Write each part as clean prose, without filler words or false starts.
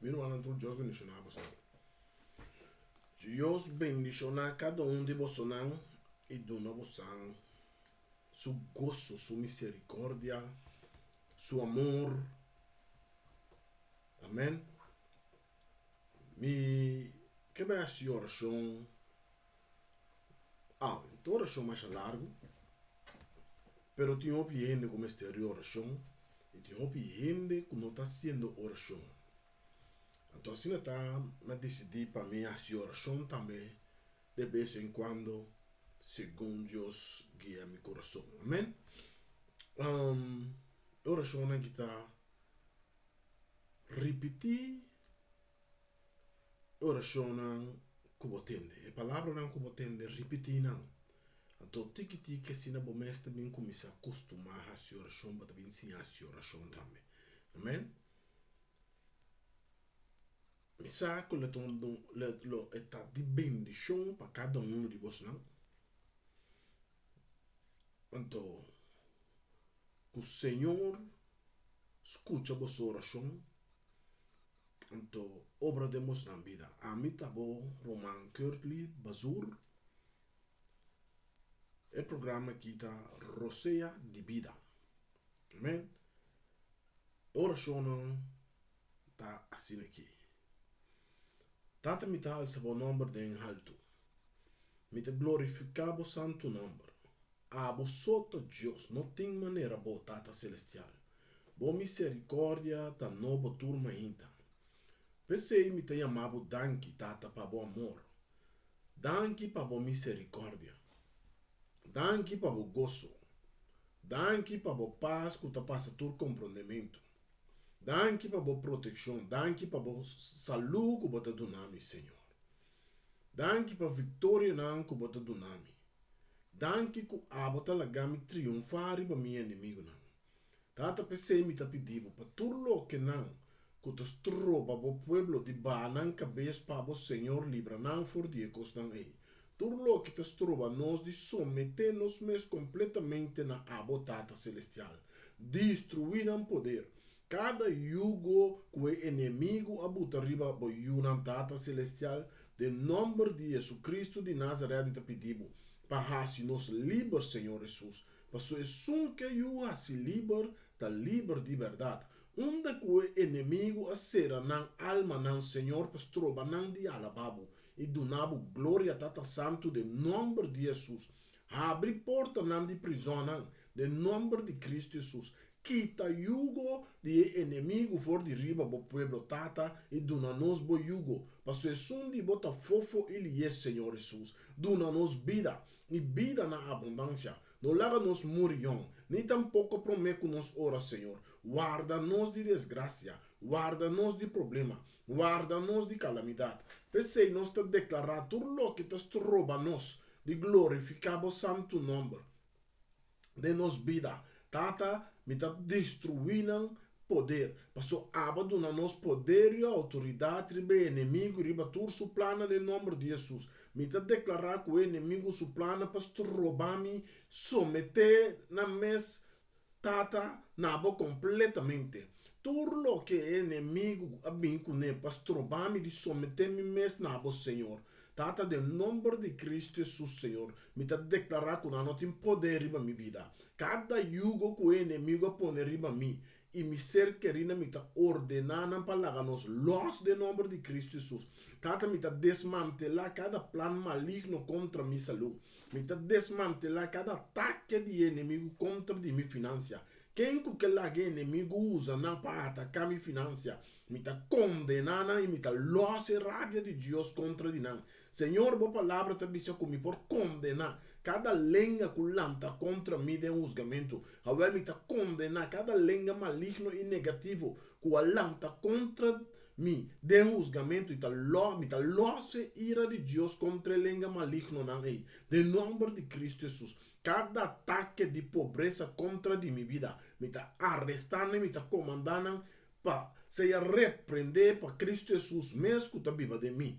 Meu ano, Deus bendicionar você. Deus bendicionar cada um de vocês e dona vocês su gozo, su misericórdia, su amor. Amém? Que vai ser oração? Então oração mais largo, pero tem gente como esta oração e tem gente que não está sendo oração. Então assim está, me decidi para mim fazer oração também de vez em quando, segundo Deus guia meu coração. Amém? Oração é que está repetir oração como tende. A palavra não como tende repetir não. Então tiki que se na bomesta bem começa a acostumar a fazer oração, para bem ensinar a fazer oração também. Amém? Misa que le está de bendição para cada um de vocês não. Então, que o Senhor escuta a vossa oração. Então, obra de nós na vida. A mim tá bom, Roman Kurtli, Bazur. O programa aqui tá Roseia de Vida. Amém? Oração tá assim aqui. Tata me tá alça o nome de alto. Me tá glorificar o santo nome. A sota Deus, não tem maneira boa Tata Celestial. Boa misericórdia tá nova turma ainda. Pensei me tá chamado danke Tata para bom amor. Danke para boa misericórdia. Danke para o gozo. Danke para a paz que está passa todo compreendimento. Danke para a proteção. Danke para a saúde que você dá, Senhor. Danke para a vitória que você dá. Danke que a bota lagami triunfar para meu inimigo. Tata pensei me tá pedindo para tudo que não que te estroba o pueblo de Banan cabeça para o Senhor livra não for de costan aí. Tudo que te estroba nós de someter-nos completamente na abotata celestial. Destruir o poder. Cada jugo que o inimigo abuta riba o yunantata celestial, de nome de Jesus Cristo de Nazaré te pedimos, para se nos livre, Senhor Jesus. Para so é que eu se livre, tá livre de verdade. Onde que o inimigo a será na alma não Senhor, pastroba não de alababo. E donabo glória tata santo de nome de Jesus. Abre porta não de prisão não, de nome de Cristo Jesus. Quita jugo de inimigo for de riba bo pueblo tata e dona nos bo jugo. Passo é de bota fofo ele é Senhor Jesus. Dona nos vida e vida na abundância. Não leva nos murião, nem tampouco promete nos ora, Senhor. Guarda-nos de desgraça, guarda-nos de problema, guarda-nos de calamidade. Pensei nós te declarar tudo o que te rouba nos, de glorificar o santo nome de nos vida. Tata, me tá destruindo poder. Passou abandona nos poder e autoridade, ribe inimigo, riba tur su plana de nome de Jesus. Me tá declarar que o inimigo su plana para roubar-me, someter na mes, tata, nabo completamente. Tudo que é inimigo a bem com ele, para roubar-me de someter-me mes nabo, Senhor. Tata, de nome de Cristo Jesus, Senhor, me tá declarar que não tem poder riba minha vida. Cada jugo que o inimigo põe riba mim, e me ser querida me tá ordenando para nos los de nome de Cristo Jesus. Tata, me tá desmantelar cada plano maligno contra minha saúde. Me tá desmantelar cada ataque de inimigo contra de minha finança. Quem que o inimigo usa não para atacar minha finança, me está condenando e me está loce rabia de Deus contra de não. Senhor, boa palavra te disse comigo por condenar cada lenha que lanta contra mim de julgamento. Agora me está condenar cada lenha maligno e negativo que lanta contra mim de julgamento e me está loce ira de Deus contra lenha maligno não é. De nome de Cristo Jesus. Cada ataque de pobreza contra de minha vida me está arrestando, me está comandando para se repreender para Cristo Jesus mesmo que está viva de mim.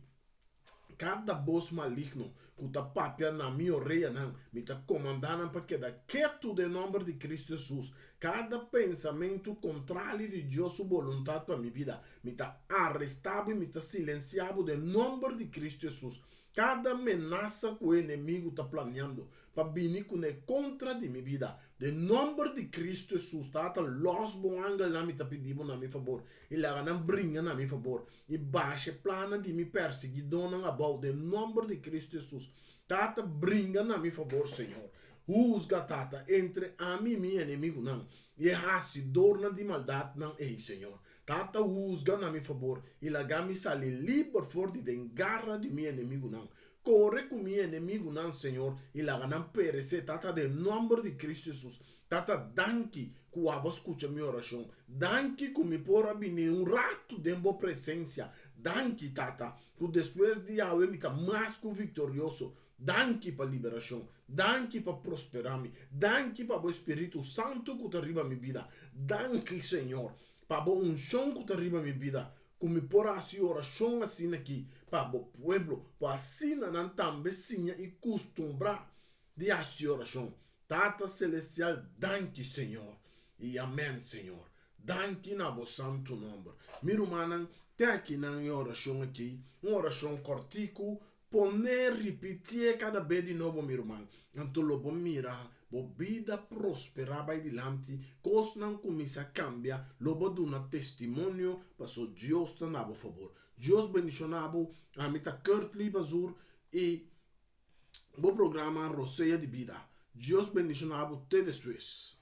Cada voz maligno que está papia na minha orelha não me está comandando para quedar quieto de nome de Cristo Jesus. Cada pensamento contrário de Deus, sua vontade para minha vida, me está arrestado e me está silenciado no nome de Cristo Jesus. Cada ameaça que o inimigo está planeando para vir contra de minha vida, de nome de Cristo Jesus, tata los bom angel na mi tá pedindo na mi favor, e lá não brinca na mi favor, e baixa plana de me perseguidor na abau, de nome de Cristo Jesus, tata brinca na mi favor, Senhor. Usga tata entre a mim e meu inimigo não, e raci dorna de maldade não, ei Senhor. Tata usga na mi favor, e lá me sale livre for de engarra de meu inimigo não. Corre com meu inimigo não, Senhor, e lá não perecer, tata de nome de Cristo Jesus. Tata danke que o abo escuta minha oração. Danke que me pora vir rato de boa presença. Danke, tata, que depois de eu me tá mais que vitorioso. Danke para liberação. Danke para prosperar-me. Danke para o Espírito Santo que arriba a minha vida. Danke, Senhor, para o unção que arriba a minha vida. Que me pora assim oração assim aqui. Para o pueblo, para assim não também sim e costumbrar de assim oração. Tata Celestial, danke, Senhor. E amém, Senhor. Danke na bo santo nome. Meu irmão, tem aqui na oração aqui, uma oração cortico, poner, repetir cada vez de novo, meu irmão. Então, lobo mira, bo vida prospera vai dilante, cos não começa a cambiar, lobo duna testemunho, passo Deus está na bo favor. Deus bendicionado, a mita Kurtli Bazur e bo programa Roseia de Vida. Deus bendicionado te después.